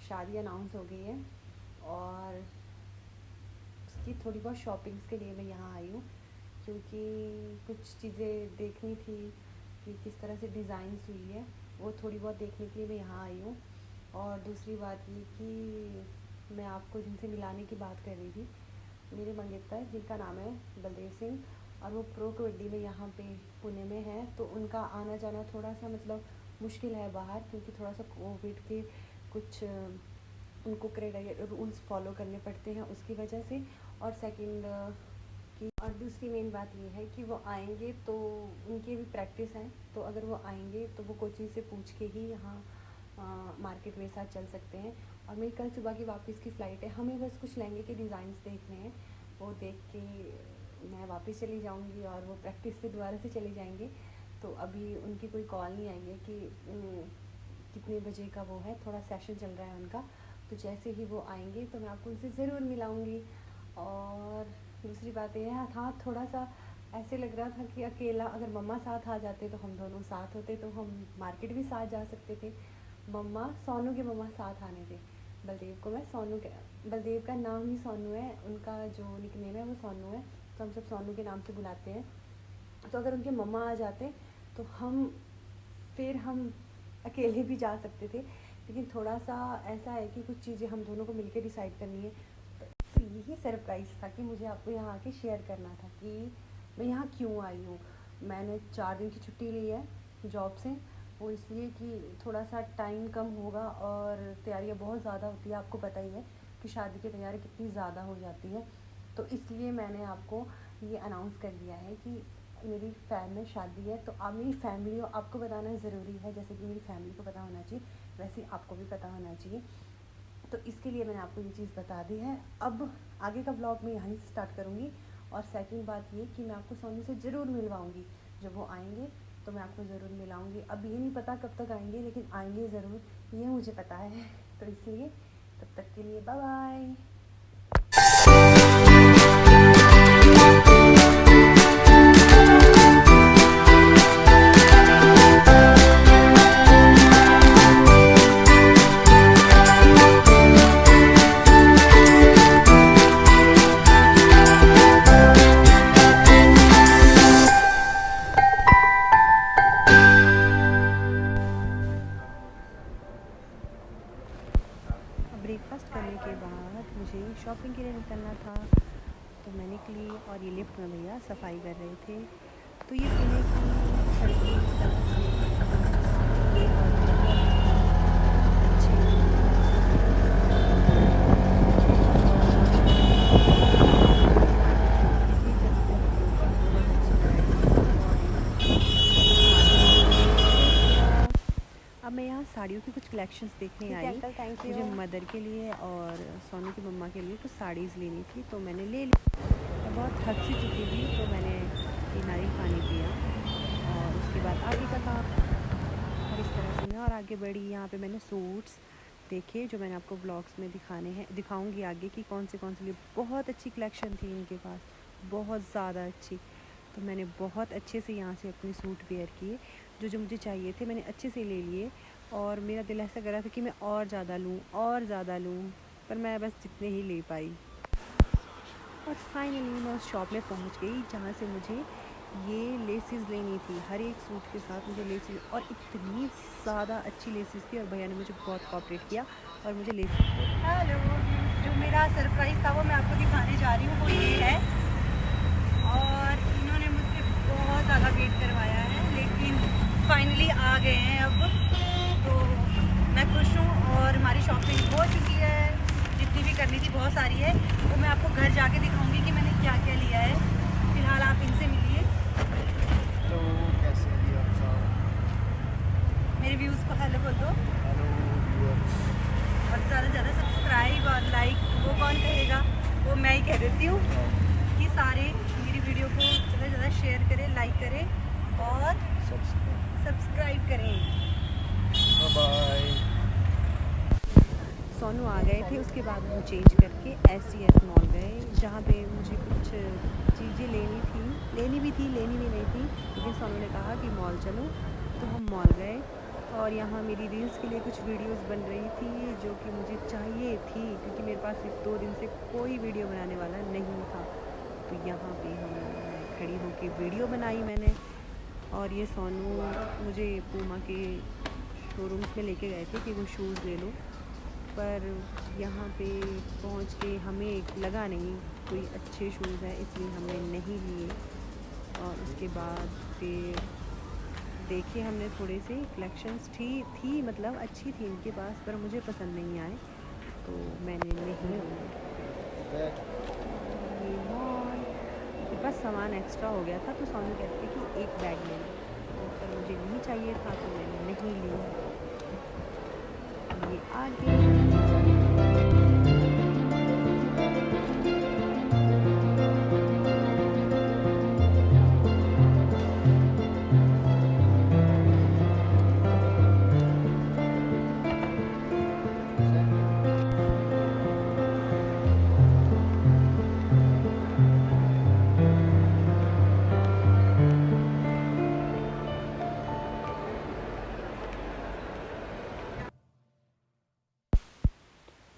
शादी अनाउंस हो गई है और उसकी थोड़ी बहुत शॉपिंग्स के लिए मैं यहाँ आई हूँ, क्योंकि कुछ चीज़ें देखनी थी कि किस तरह से डिज़ाइंस हुई है, वो थोड़ी बहुत देखने के लिए मैं यहाँ आई हूँ। और दूसरी बात ये कि मैं आपको जिनसे मिलाने की बात कर रही थी, मेरे मंगेतर जिनका नाम है बलदेव सिंह, और वो प्रो कबड्डी में यहाँ पे पुणे में है, तो उनका आना जाना थोड़ा सा मतलब मुश्किल है बाहर, क्योंकि थोड़ा सा कोविड के कुछ उनको रूल्स फॉलो करने पड़ते हैं उसकी वजह से। और सेकंड की और दूसरी मेन बात ये है कि वो आएंगे तो उनकी भी प्रैक्टिस है, तो अगर वो आएंगे तो वो कोचिंग से पूछ के ही यहाँ मार्केट मेरे साथ चल सकते हैं। और मेरी कल सुबह की वापस की फ़्लाइट है, हमें बस कुछ लहंगे के डिज़ाइंस देखने हैं, वो देख के मैं वापस चली जाऊँगी और वो प्रैक्टिस पे दोबारा से चले जाएंगे। तो अभी उनकी कोई कॉल नहीं आई है कि कितने बजे का वो है, थोड़ा सेशन चल रहा है उनका, तो जैसे ही वो आएंगे तो मैं आपको उनसे ज़रूर मिलाऊंगी। और दूसरी बात ये है, हाँ थोड़ा सा ऐसे लग रहा था कि अकेला अगर मम्मा साथ आ जाते तो हम दोनों साथ होते तो हम मार्केट भी साथ जा सकते थे। मम्मा सोनू के मम्मा साथ आने थे, बलदेव को मैं सोनू के, बलदेव का नाम ही सोनू है, उनका जो निकनेम है वो सोनू है, तो हम सब सोनू के नाम से बुलाते हैं। तो अगर उनके मम्मा आ जाते तो फिर हम अकेले भी जा सकते थे, लेकिन थोड़ा सा ऐसा है कि कुछ चीज़ें हम दोनों को मिलकर डिसाइड करनी है। तो यही सरप्राइज़ था कि मुझे आपको यहाँ आके शेयर करना था कि मैं यहाँ क्यों आई हूँ। मैंने 4 दिन की छुट्टी ली है जॉब से, वो इसलिए कि थोड़ा सा टाइम कम होगा और तैयारियाँ बहुत ज़्यादा होती है, आपको पता ही है कि शादी की तैयारी कितनी ज़्यादा हो जाती है। तो इसलिए मैंने आपको ये अनाउंस कर दिया है कि मेरी फैमिली में शादी है, तो आप मेरी फैमिली को आपको बताना ज़रूरी है, जैसे कि मेरी फैमिली को पता होना चाहिए वैसे आपको भी पता होना चाहिए। तो इसके लिए मैंने आपको ये चीज़ बता दी है। अब आगे का व्लॉग मैं यहीं से स्टार्ट करूँगी। और सेकंड बात ये कि मैं आपको सोनू से ज़रूर मिलवाऊँगी, जब वो आएंगे तो मैं आपको ज़रूर मिलाऊँगी। अब ये नहीं पता कब तक आएंगे, लेकिन आएंगे ज़रूर, ये मुझे पता है। तो इसलिए तब तक के लिए बाय बाय। ब्रेकफास्ट करने के बाद मुझे शॉपिंग के लिए निकलना था, तो मैं निकली और ये लिफ्ट में भैया सफाई कर रहे थे। तो ये पुणे की सड़कें इस तरह से अब मैं यहाँ साड़ियों की कुछ कलेक्शंस देखने आई। मुझे मदर के लिए और सोनू की मम्मा के लिए कुछ साड़ीज़ लेनी थी, तो मैंने ले ली। मैं बहुत थक सी चुकी थी, तो मैंने ये नारियल पानी पिया और उसके बाद आगे का काम और इस तरह से मैं और आगे बढ़ी। यहाँ पे मैंने सूट्स देखे जो मैंने आपको ब्लॉग्स में दिखाऊंगी आगे कि कौन से लिए। बहुत अच्छी कलेक्शन थी इनके पास, बहुत ज़्यादा अच्छी। तो मैंने बहुत अच्छे से यहाँ से अपने सूट वेयर किए, जो मुझे चाहिए थे मैंने अच्छे से ले लिए। और मेरा दिल ऐसा कर रहा था कि मैं और ज़्यादा लूँ, पर मैं बस जितने ही ले पाई। और फाइनली मैं उस शॉप में पहुँच गई जहाँ से मुझे ये लेसेस लेनी थी। हर एक सूट के साथ मुझे लेसेस, और इतनी ज़्यादा अच्छी लेसेस थी, और भैया ने मुझे बहुत कोऑपरेट किया और मुझे लेसेस। हेलो, जो मेरा सरप्राइज़ था वो मैं आपको दिखाने जा रही हूँ, वो ये है। और इन्होंने मुझसे बहुत ज़्यादा वेट करवाया है, लेकिन फाइनली आ गए हैं अब, तो मैं खुश हूँ। और हमारी शॉपिंग हो चुकी है, जितनी भी करनी थी बहुत सारी है, वो मैं आपको घर जाके दिखाऊंगी कि मैंने क्या क्या लिया है। फिलहाल आप इनसे मिलिए। तो कैसे हैं आप सब? मेरे व्यूज़ को हेलो बोल दो। Hello viewers. और ज़्यादा से ज़्यादा सब्सक्राइब और लाइक वो कौन कहेगा, वो मैं ही कह देती हूँ कि सारे मेरी वीडियो को ज़्यादा से ज़्यादा शेयर करें, लाइक करें और सब्सक्राइब करें। बाय। सोनू आ गए थे, उसके बाद हम चेंज करके SGS मॉल गए, जहाँ पे मुझे कुछ चीज़ें लेनी भी नहीं थी, लेकिन सोनू ने कहा कि मॉल चलो, तो हम मॉल गए। और यहाँ मेरी रील्स के लिए कुछ वीडियोस बन रही थी जो कि मुझे चाहिए थी, क्योंकि मेरे पास इस 2 दिन से कोई वीडियो बनाने वाला नहीं था। तो यहाँ पे हम खड़ी होके वीडियो बनाई मैंने। और ये सोनू मुझे पूमा के शोरूम्स में लेके गए थे कि वो शूज़ ले लो, पर यहाँ पे पहुँच के हमें लगा नहीं कोई अच्छे शूज़ है, इसलिए हमने नहीं लिए। और उसके बाद फिर देखे हमने थोड़े से कलेक्शंस थी मतलब अच्छी थी इनके पास, पर मुझे पसंद नहीं आए तो मैंने नहीं लिए। ये मॉल मेरे पास सामान एक्स्ट्रा हो गया था, तो सोनू कहते कि एक बैग ले लो, पर मुझे नहीं चाहिए था तो मैंने नहीं लिया। ये आगे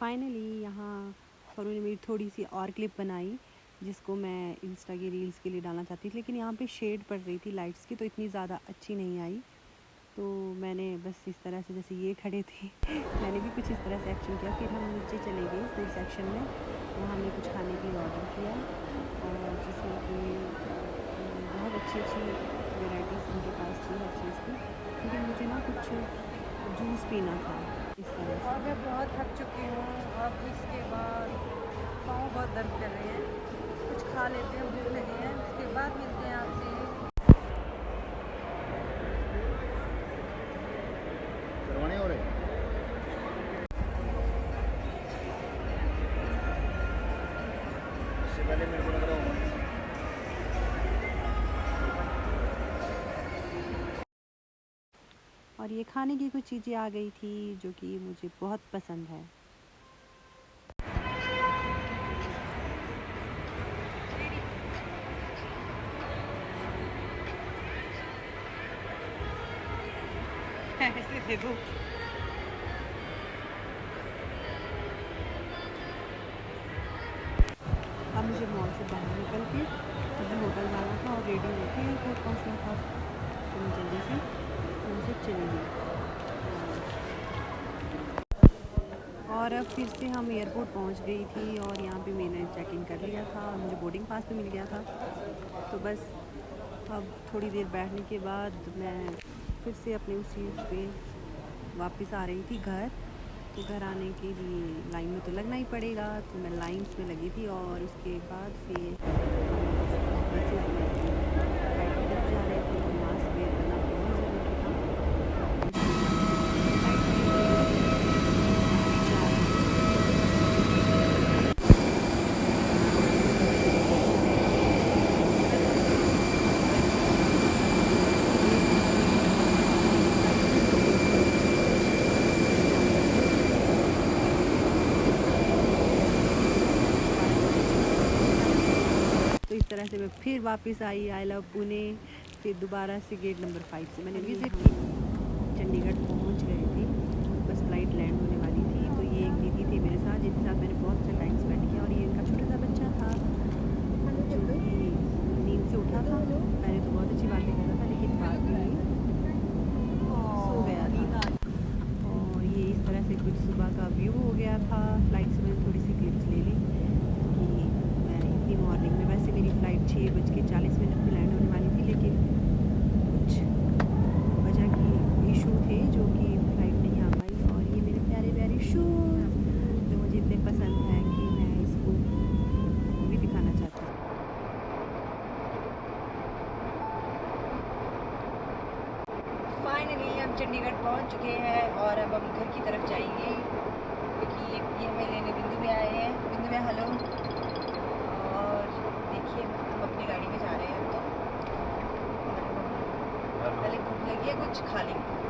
फाइनली यहाँ फरू ने मेरी थोड़ी सी और क्लिप बनाई जिसको मैं इंस्टा की रील्स के लिए डालना चाहती थी, लेकिन यहाँ पे शेड पड़ रही थी लाइट्स की तो इतनी ज़्यादा अच्छी नहीं आई। तो मैंने बस इस तरह से, जैसे ये खड़े थे मैंने भी कुछ इस तरह से एक्शन किया। फिर हम नीचे चले गए फूड सेक्शन में, वहाँ हमने कुछ खाने के लिए ऑर्डर किया और जिसमें कि बहुत अच्छी वेराइटीज़ उनके पास थी हर चीज़ की, लेकिन मुझे ना कुछ जूस पीना था इस तरह से। और मैं बहुत थक चुकी हूँ। अब इसके बाद पाँव बहुत दर्द कर रहे हैं, कुछ खा लेते हैं, भूख लगी है, उसके बाद मिलते हैं आपसे। करवाने हो रहे इससे पहले मेरे को लग रहा होगा। और ये खाने की कुछ चीज़ें आ गई थी जो कि मुझे बहुत पसंद है। ऐसे दे दो। अब मुझे मॉल से बाहर निकल के मुझे होटल जाना था और रेडी होके घर पहुँचना था, तो मैं जल्दी से उनसे चली गई। और अब फिर से हम एयरपोर्ट पहुंच गई थी और यहाँ पे मैंने चेक इन कर लिया था और मुझे बोर्डिंग पास भी मिल गया था। तो बस अब थोड़ी देर बैठने के बाद मैं फिर से अपने उस चीज़ पे वापस आ रही थी घर। तो घर आने के लिए लाइन में तो लगना ही पड़ेगा, तो मैं लाइन्स में लगी थी और उसके बाद फिर बसेस में फ्लाइट टिकट जा रहे थे, तो मास्क वेयर करना बहुत ज़रूरी था। तो इस तरह से मैं फिर वापस आई आई लव पुणे। फिर दोबारा से गेट नंबर 5 से मैंने विज़िट की, चंडीगढ़ पहुंच गए थे, बस फ्लाइट लैंड होने वाली थी। तो ये एक दीदी थी मेरे साथ जिनके साथ मैंने बहुत अच्छा टाइम स्पेंड किया, और ये इनका छोटा सा बच्चा था जो कि नींद से उठा था। पहले तो बहुत अच्छी बातें कर रहा था, लेकिन बाद में सो गया था। और ये इस तरह से कुछ सुबह का व्यू हो गया था। फ्लाइट से मैंने थोड़ी सी क्लिप्स ले ली कि मैं इतनी मॉर्निंग में, वैसे मेरी फ़्लाइट 6:40 में लैंड होने वाली थी, लेकिन कुछ वजह की इशू थे जो कि फ़्लाइट नहीं आ पाई। और ये मेरे प्यारे प्यारे शूज़ जो मुझे इतने पसंद हैं कि मैं इसको भी दिखाना चाहती हूँ। फाइनली हम चंडीगढ़ पहुंच चुके हैं और अब हम घर की तरफ जाएंगे, क्योंकि ये हमें लेने बिंदु में आए हैं। बिंदु में हेलो। और देखिए हम अपनी गाड़ी में जा रहे हैं। तो पहले भूख लगी है, कुछ खा लेंगे।